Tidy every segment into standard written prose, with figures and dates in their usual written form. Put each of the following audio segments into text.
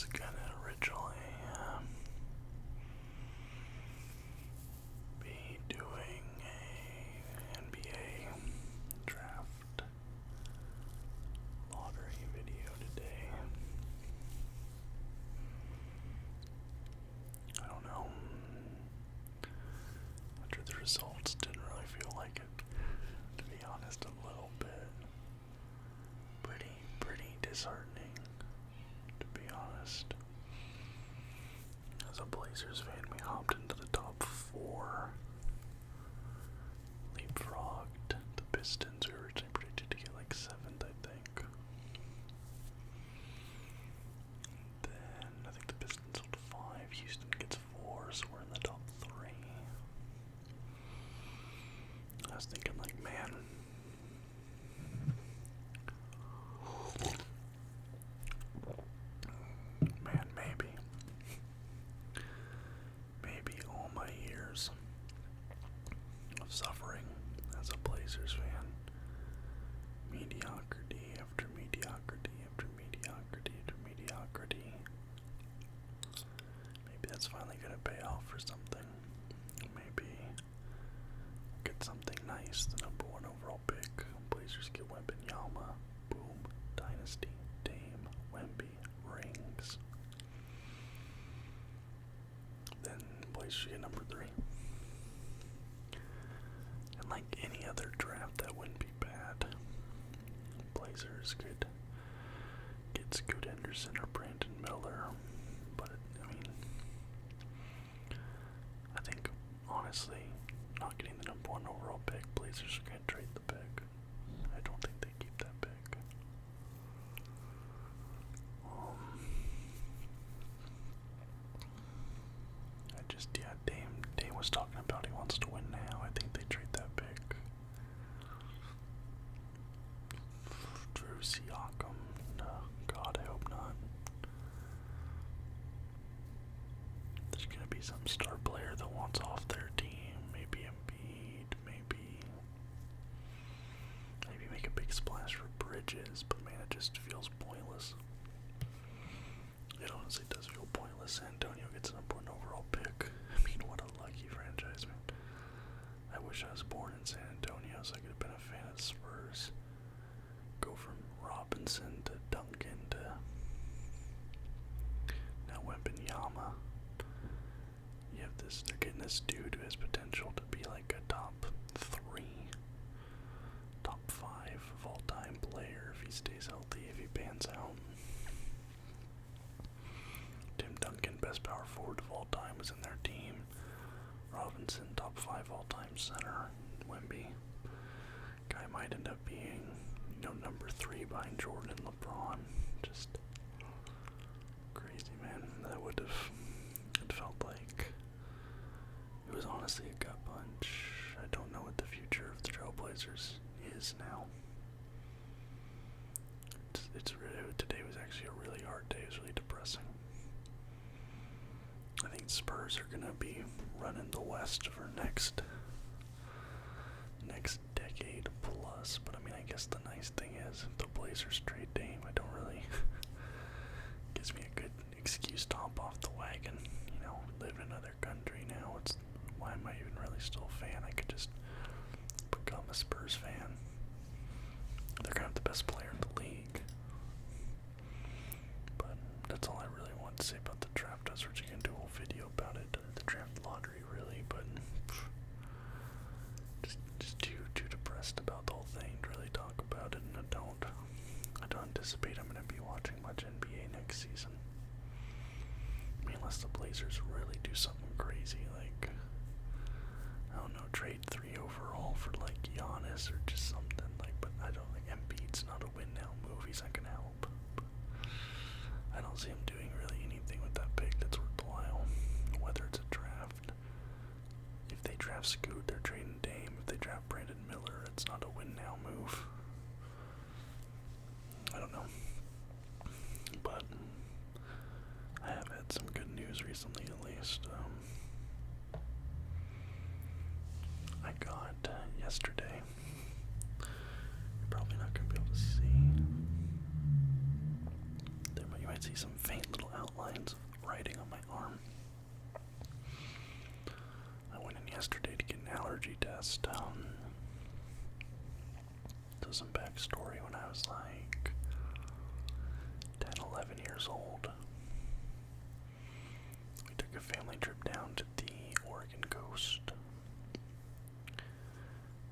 was gonna originally be doing a NBA draft lottery video today. I don't know. After the results, didn't really feel like it, to be honest, a little bit. Pretty disheartening, to be honest. As a Blazers fan, we hopped into the top 4. Leapfrogged the Pistons. We were originally predicted to get like 7th, I think. Then I think the Pistons hold 5. Houston gets 4, so we're in the top 3. I was thinking, like, man, maybe all my years of suffering as a Blazers fan, mediocrity after mediocrity after mediocrity after mediocrity, maybe that's finally gonna pay off for something. Maybe get something nice, the number 1 overall pick. Blazers get Wembanyama. Boom. Dynasty. Dame. Wemby. Rings. Then Blazers get number 3. And like any other draft, that wouldn't be bad. Blazers could get Scoot Henderson or Brandon Miller. But, I think, honestly, not getting the number 1 overall pick, Blazers are going to trade the pick. I don't think they keep that pick. Dame was talking about he wants to win now. I think they trade that pick. Drew Siakam. No, God, I hope not. There's going to be some star player that wants off their team. Maybe Embiid, maybe make a big splash for Bridges, but man, it just feels pointless. It honestly does feel pointless. San Antonio gets an number 1 overall pick. I mean, what a lucky franchise, man. I wish I was born in San Antonio so I could have been a fan of the Spurs. Go from Robinson to Duncan to now Wembanyama. You have this, they're getting this dude who has potential to be like a top 3, top 5 of all time player if he stays healthy, if he pans out. Tim Duncan, best power forward of all time, was in their team. Robinson, top 5 all time center. Wemby, guy might end up being, number 3 behind Jordan and LeBron. Just crazy, man. That would have, it felt like it was honestly a gut punch. I don't know what the future of the Trailblazers is now. It's really, today was actually a really hard day. It was really depressing. I think Spurs are gonna be running the West for next decade plus. But I guess the nice thing is if the Blazers trade Dame, I don't really gives me a good excuse to hop off the wagon. Live in another country now. Why am I even really still a fan? I could just become a Spurs fan. They're gonna have the best player in the league. But that's all I really want to say about the draft. I was originally gonna do a whole video about it, the draft lottery, really, but just too depressed about the whole thing to really talk about it, and I don't anticipate I'm gonna be watching much NBA next season. Unless the Blazers really do something crazy, like, I don't know, trade 3 overall for like Giannis or just something, like, but I don't think Embiid's not a win now move. He's not gonna help. I don't see him doing really anything with that pick that's worthwhile. Whether it's a draft, if they draft Scoot, they're trading Dame. If they draft Brandon Miller, it's not a win now move. I don't know. But I have had some good news recently, at least. I got yesterday. You're probably not going to be able to see. You might see some faint little outline lines of writing on my arm. I went in yesterday to get an allergy test. So some backstory: when I was like 10, 11 years old, we took a family trip down to the Oregon coast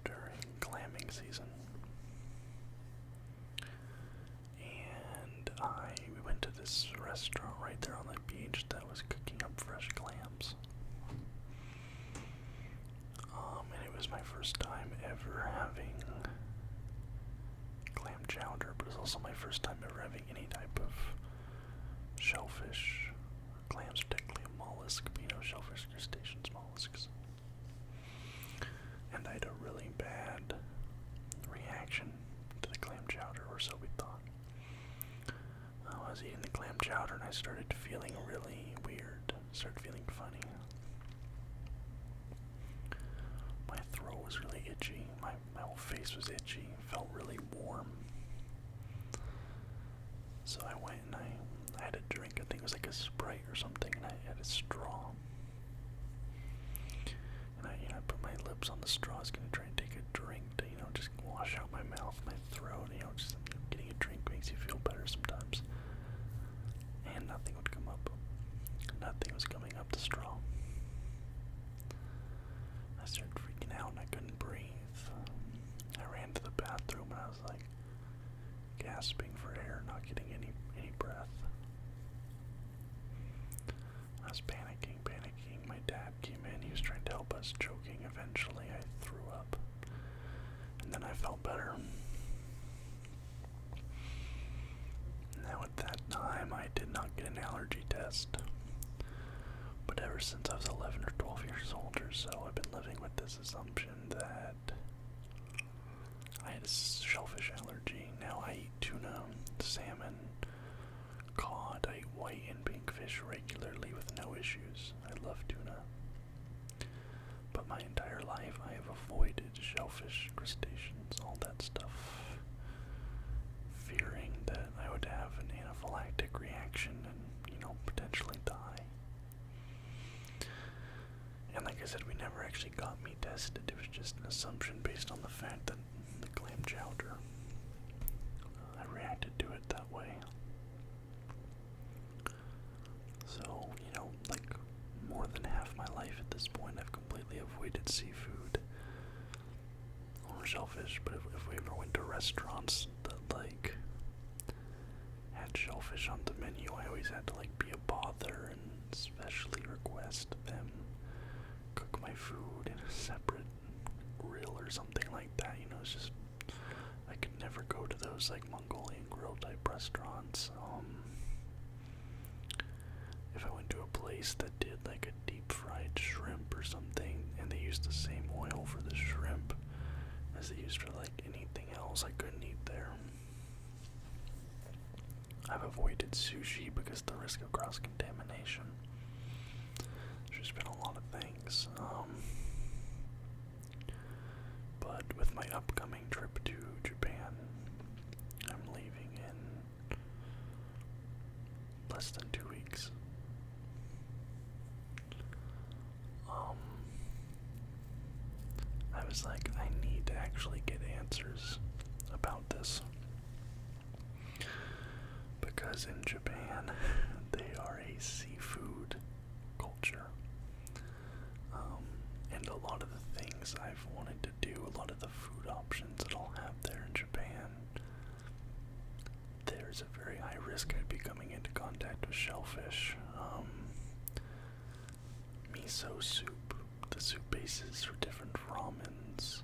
during clamming season. And we went to this restaurant right there on the beach that was cooking up fresh clams. And it was my first time ever having clam chowder, but it was also my first time ever having any type of shellfish. Clams are technically a mollusk, but shellfish, crustaceans, mollusks. And I had a really bad reaction to the clam chowder, or so we thought. I was eating the clam chowder and I started feeling really weird, started feeling funny. My throat was really itchy, my whole face was itchy, felt really warm. So I went and I had a drink, I think it was like a Sprite or something, and I had a straw. And I put my lips on the straw, I was going to try and take a drink to, just wash out my mouth, my throat, just getting a drink makes you feel better sometimes. And nothing would come up. Nothing was coming up the straw. I started freaking out and I couldn't breathe. I ran to the bathroom and I was like gasping for air, not getting any breath. I was panicking. My dad came in, he was trying to help us, choking. Eventually I threw up. And then I felt better. Now at that time I did not get an allergy test. But ever since I was 11 or 12 years old or so, I've been living with this assumption that I had a shellfish allergy. Now I eat tuna, salmon, cod. I eat white and pink fish regularly with no issues. I love tuna. But my entire life I have avoided shellfish, crustaceans, all that stuff, fearing that I would have an anaphylactic reaction and, potentially die. And like I said, we never actually got me tested. It was just an assumption based on the fact that the clam chowder, I reacted to it that way. So, like more than half my life at this point, I've completely avoided seafood or shellfish. But if we ever went to restaurants that had shellfish on the menu, I always had to be a bother and specially request them cook my food in a separate grill or something like that. It's just I could never go to those Mongolian grill type restaurants. If I went to a place that did a deep fried shrimp or something, and they used the same oil for the shrimp as they used for anything else, I couldn't eat there. I've avoided sushi because of the risk of cross-contamination. There's just been a lot of things. But with my upcoming trip to Japan, I'm leaving in less than 2 weeks. I was like, I need to actually get answers about this. Because in Japan, they are a seafood culture. And a lot of the things I've wanted to do, a lot of the food options that I'll have there in Japan, there's a very high risk I'd be coming into contact with shellfish. Miso soup, the soup bases for different ramens,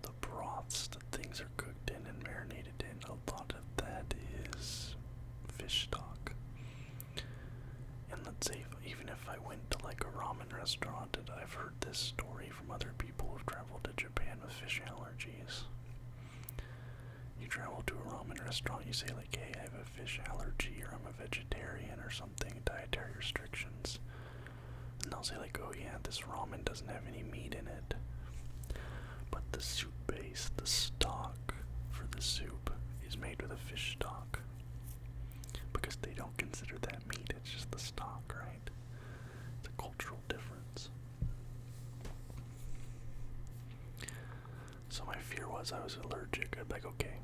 the broths that things are cooked in and marinated in, a lot of that is fish stock. And let's say even if I went to a ramen restaurant, and I've heard this story from other people who've traveled to Japan with fish allergies. You travel to a ramen restaurant, you say hey, I have a fish allergy, or I'm a vegetarian or something, dietary restrictions. And they'll say oh yeah, this ramen doesn't have any meat in it. But the soup base, the stock for the soup, is made with a fish stock. Because they don't consider that meat, it's just the stock. because I was allergic, I'd be like, okay,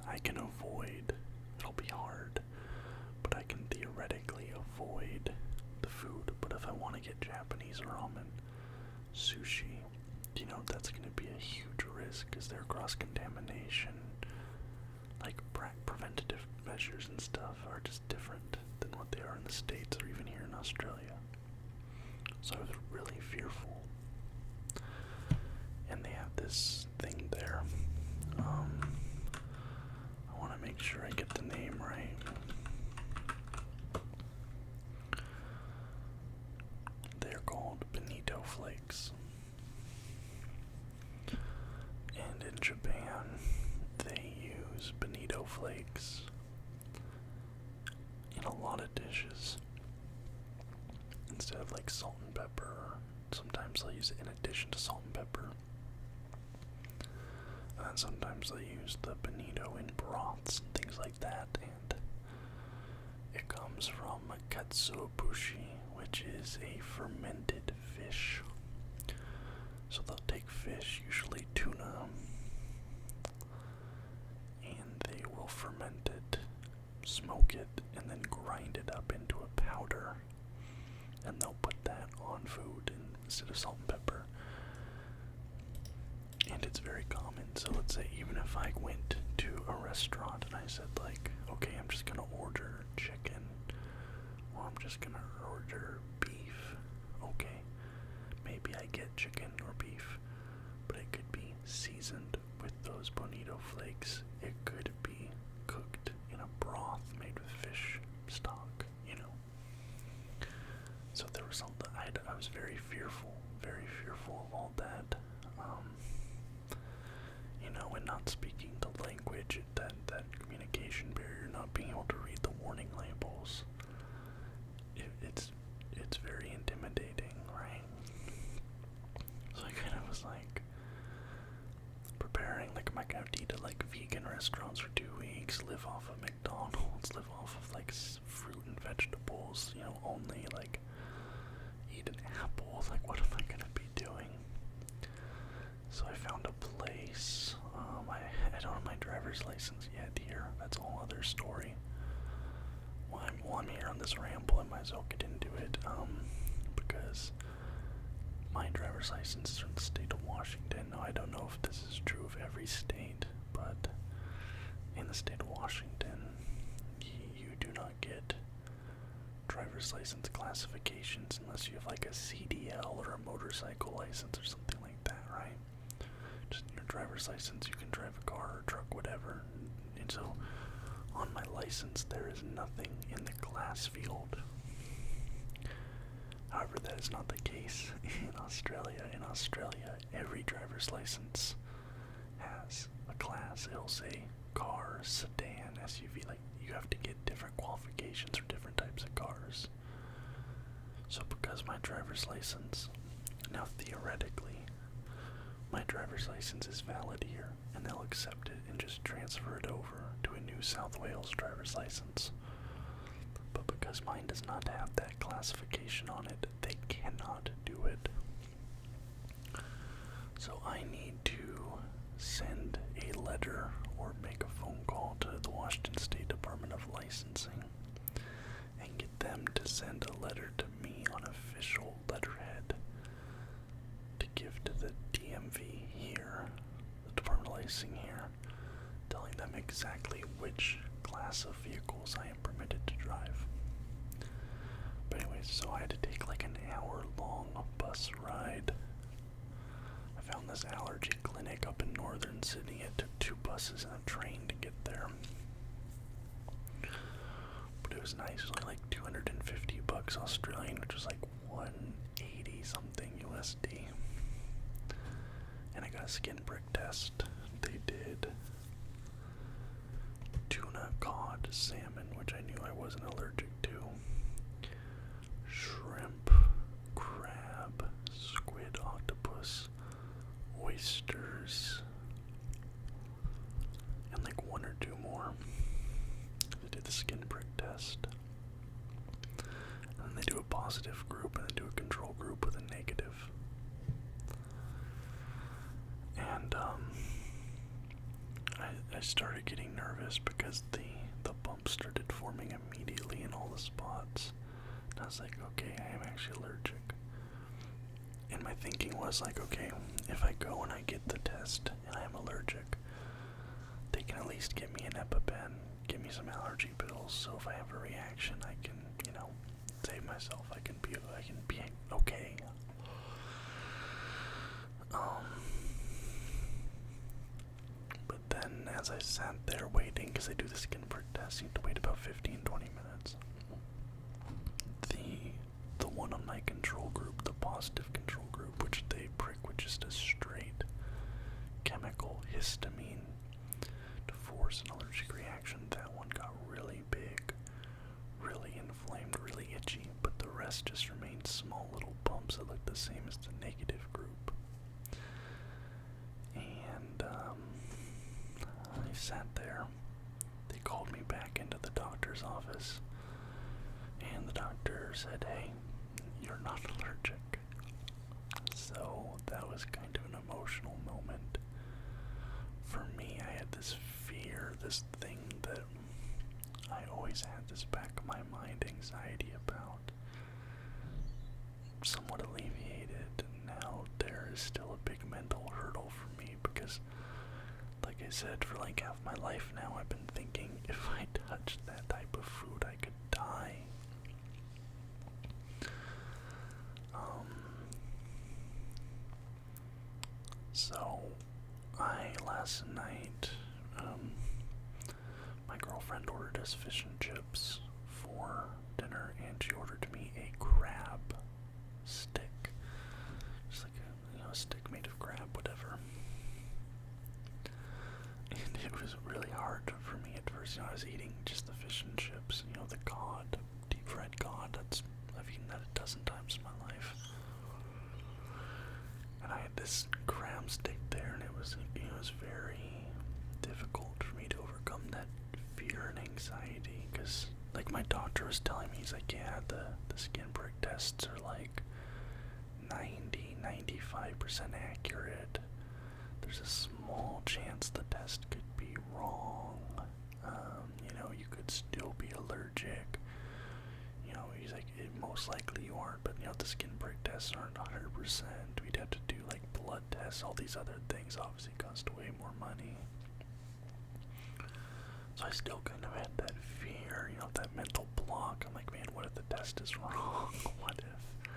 I can avoid, it'll be hard, but I can theoretically avoid the food. But if I want to get Japanese ramen, sushi, that's going to be a huge risk because their cross-contamination, like preventative measures and stuff, are just different than what they are in the States or even here in Australia. So I was really fearful. And they have this thing there. I want to make sure I get the name right. They're called Bonito Flakes. And in Japan, they use Bonito Flakes in a lot of dishes. Instead of like salt and pepper, sometimes they'll use it in addition to salt and pepper. And then sometimes they use the bonito in broths and things like that, and it comes from katsuobushi, which is a fermented fish. So they'll take fish, usually tuna, and they will ferment it, smoke it, and then grind it up into a powder, and they'll put that on food instead of salt and pepper. And it's very common. So let's say even if I went to a restaurant and I said like, okay, I'm just gonna order chicken, or I'm just gonna order beef. Okay, maybe I get chicken or beef, but it could be seasoned with those bonito flakes. It could be cooked in a broth made with fish stock, So there was something, I was very fearful of all that. And not speaking the language, that communication barrier, not being able to read the warning labels, it's very intimidating, right? So I kind of was like preparing, like, am I gonna eat at like vegan restaurants for 2 weeks, live off of McDonald's, live off of like fruit and vegetables, only like eat an apple, like what am I gonna be doing? So I found a place. I don't have my driver's license yet here. That's a whole other story. While I'm here on this ramble, I might as well get into it. Because my driver's license is from the state of Washington. Now, I don't know if this is true of every state, but in the state of Washington, you do not get driver's license classifications unless you have like a CDL or a motorcycle license or something like that, right? Just in your driver's license, you can drive a car or truck, whatever. And so, on my license, there is nothing in the class field. However, that is not the case in Australia. In Australia, every driver's license has a class. It'll say car, sedan, SUV. Like, you have to get different qualifications for different types of cars. So because my driver's license, now theoretically, my driver's license is valid here, and they'll accept it and just transfer it over to a New South Wales driver's license. But because mine does not have that classification on it, they cannot do it. So I need to send a letter or make a phone call to the Washington State Department of Licensing and get them to send a letter to me on official letterhead to give to the DMV here, the Department of Licensing here, telling them exactly which class of vehicles I am permitted to drive. But anyways, so I had to take like an hour-long bus ride. I found this allergy clinic up in northern Sydney. It took 2 buses and a train to get there. But it was nice. It was only like $250 Australian, which was like 180 something USD. And I got a skin prick test. They did tuna, cod, salmon, which I knew I wasn't allergic to, shrimp, crab, squid, octopus, oysters, and like 1 or 2 more. They did the skin prick test. And then they do a positive group and then do a control group with a negative. And I started getting nervous because the bumps started forming immediately in all the spots. And I was like, okay, I am actually allergic. And my thinking was like, okay, if I go and I get the test and I am allergic, they can at least give me an EpiPen, give me some allergy pills, so if I have a reaction, I can, save myself. I can be okay. But then as I sat there waiting, because I do the skin prick test, you have to wait about 15-20 minutes. The one on my control group, the positive control group, which they prick with just a straight chemical histamine to force an allergic reaction, that one got really big, really inflamed, really itchy, but the rest just remained small little bumps that looked the same as the negative group. And I sat there. They called me back into the doctor's office, and the doctor said, hey, you're not allergic. So that was kind of an emotional moment. For me, I had this fear, this thing that I always had this back of my mind anxiety about, somewhat alleviated. Now there is still a big mental hurdle for me because, like I said, for like half my life now, I've been thinking if I touched that type of food, I could die. So, last night, my girlfriend ordered us fish and chips for dinner, and she ordered me a crab stick. Just like a stick made of crab, whatever. And it was really hard for me at first. I was eating just the fish and chips, the cod, deep fried cod. I've eaten that a dozen times in my life. And I had this crab stick there, and it was very difficult for me to overcome that fear and anxiety, because like my doctor was telling me, he's like, yeah, the skin prick tests are like 95% accurate. There's a small chance the test could be wrong. You could still be allergic. He's like, most likely you aren't, but the skin prick tests aren't 100%. We'd have to do like blood tests, all these other things obviously cost way more money. So I still kind of had that fear, that mental block. I'm like, man, what if the test is wrong? What if?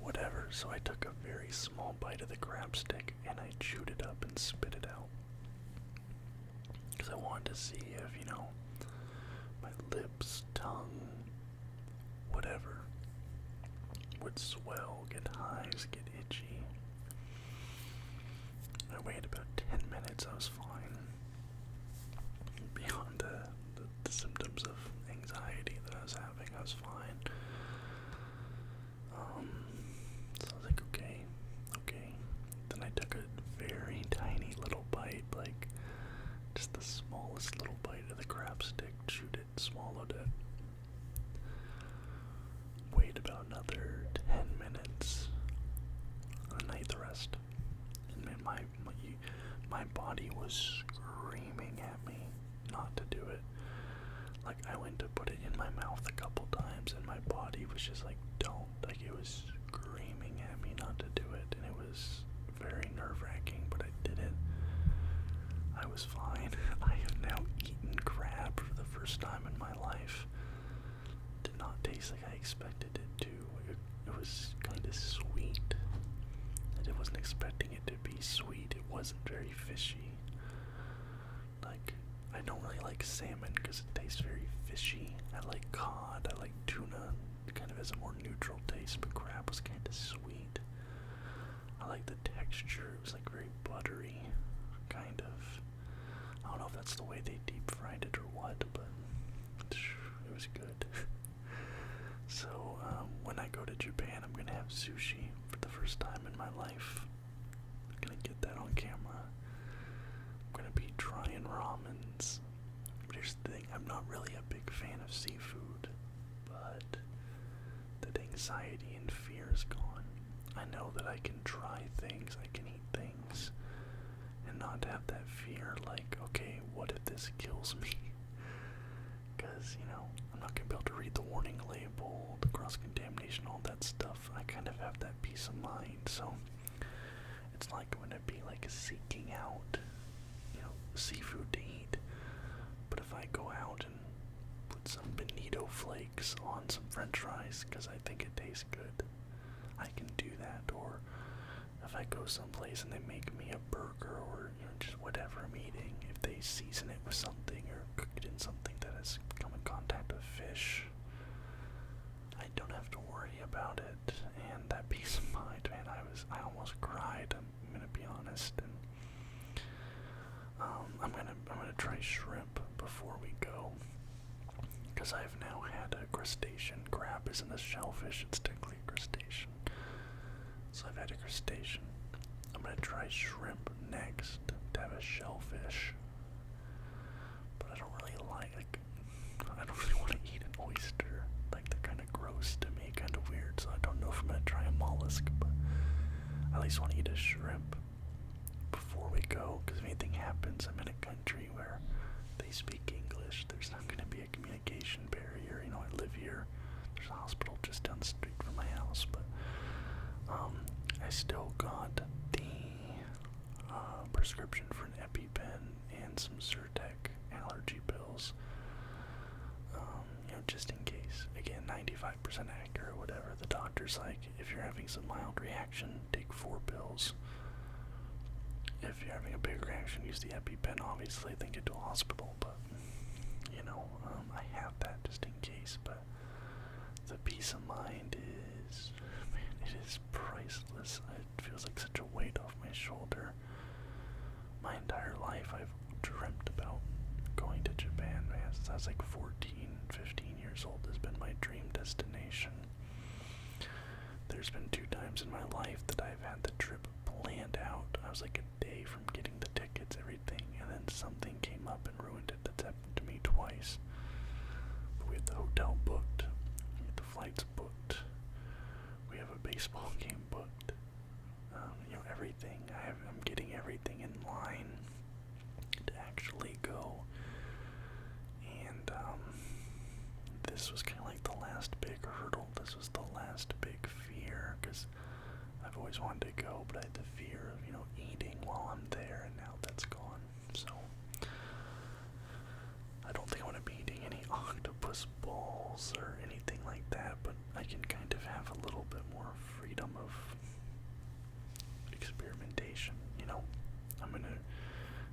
Whatever. So I took a very small bite of the crab stick and I chewed it up and spit it out. Because I wanted to see if, my lips, tongue, whatever, would swell, get hives, get itchy. I waited about 10 minutes, I was fine. Beyond the symptoms of anxiety that I was having, I was fine. So I was like, okay. Then I took a very tiny little bite, like just the smallest little bite of the crab stick, chewed it, swallowed it. Wait about another 10 minutes, and I ate the rest. And man, my body was screaming at me not to do it. Like, I went to put it in my mouth a couple times, and my body was just like, don't. Like, it was screaming at me not to do it, and it was very nerve-wracking, but I did it. I was fine. I have now eaten crab for the first time in my life. Did not taste like I expected it to. It was kind of sweet. I wasn't expecting it to be sweet. It wasn't very fishy. Like, I don't really like salmon because it tastes very fishy. I like cod. I like tuna. It kind of has a more neutral taste, but crab was kind of sweet. I like the texture. It was like very buttery, kind of. I don't know if that's the way they deep fried it or what, but it was good. So, when I go to Japan, I'm gonna have sushi for the first time in my life. I'm gonna get that on camera. I'm gonna be trying ramens. But here's the thing, I'm not really a big fan of seafood, but that anxiety and fear is gone. I know that I can try things, I can eat things, and not have that fear, like, okay, what if this kills me? Because, I'm not going to be able to read the warning label, the cross-contamination, all that stuff. I kind of have that peace of mind, so it's not going to be like seeking out, seafood to eat. But if I go out and put some bonito flakes on some french fries because I think it tastes good, I can do that. Or if I go someplace and they make me a burger or just whatever I'm eating, if they season it with something or cook it in something that has come in contact with fish, I don't have to worry about it. And that peace of mind, man, I almost cried, I'm gonna be honest. And I'm gonna try shrimp before we go, because I've now had a crustacean. Crab isn't a shellfish, it's technically a crustacean. So I've had a crustacean. I'm gonna try shrimp next to have a shellfish. But I don't really I don't really want to eat an oyster. Like, they're kind of gross to me, kind of weird. So I don't know if I'm gonna try a mollusk, but I at least want to eat a shrimp before we go, because if anything happens, I'm in a country where they speak English. There's not going to be a communication barrier. I live here. There's a hospital just down the street from my house, but I still got the prescription for an EpiPen and some Zyrtec allergy pills, just in case. Again, 95% accurate, whatever. The doctor's like, if you're having some mild reaction, take 4 pills. If you're having a big reaction, use the EpiPen, obviously, then get to a hospital, but, I have that just in case. But the peace of mind is, man, it is priceless. It feels like such a weight off my shoulder. My entire life, I've dreamt about going to Japan, man. Since I was like 14, 15 years old, has been my dream destination. There's been 2 times in my life that I've had the trip planned out. I was like a day from getting the tickets, everything, and then something came up and ruined it. That's happened to me twice. But we have the hotel booked, we have the flights booked, we have a baseball game booked. Everything. I'm getting everything in line to actually go. And this was kind of like the last big hurdle. This was the last big fear, because I've always wanted to go, but I had the fear of, eating while I'm there, and now that's gone. So I don't think I want to be eating any octopus balls or anything like that, but I can kind of have a little bit more freedom of experimentation. I'm gonna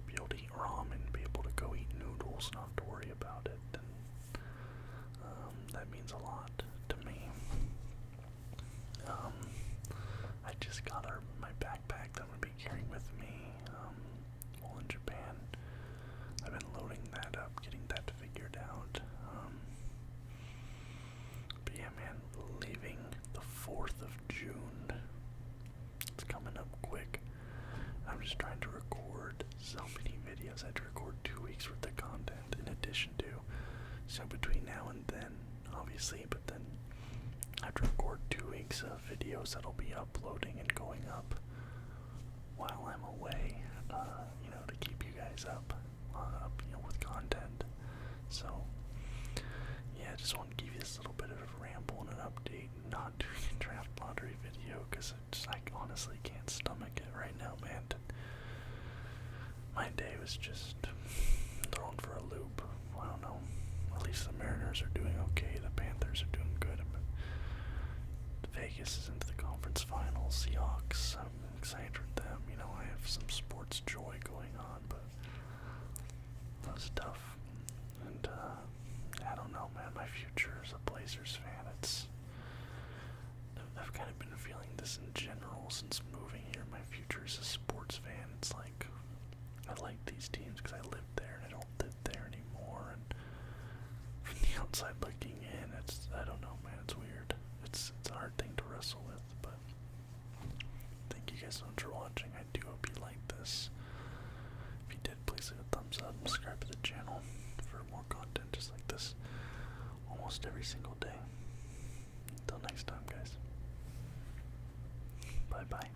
be able to eat ramen, be able to go eat noodles, not have to worry about it, and that means a lot to me. I just got my backpack that I'm gonna be carrying with me while in Japan. I've been loading that up, getting that figured out. But yeah, man, leaving the 4th of June. It's coming up quick. I'm just trying to record so many videos. I had to record 2 weeks worth of content in addition to. So between now and then, obviously, but then I have to record 2 weeks of videos that'll be uploading and going up while I'm away, to keep you guys up, with content. So, yeah, I just want to give you this little bit of a ramble and an update, not doing a draft lottery video, because I honestly can't stomach it right now, man. My day was just thrown for a loop. I don't know. At least the Mariners are doing okay. The Panthers are doing good. Vegas is into the conference finals. Seahawks, I'm excited for them. I have some sports joy going on, but that was tough. And I don't know, man. My future as a Blazers fan, I've kind of been feeling this in general since moving here. My future as a sports fan, it's like, I like these teams because I lived there and I don't live there anymore. And from the outside looking in, I don't know, man, it's weird. It's a hard thing to wrestle with, but thank you guys so much for watching. I do hope you liked this. If you did, please leave a thumbs up, subscribe to the channel for more content just like this almost every single day. Until next time, guys. Bye-bye.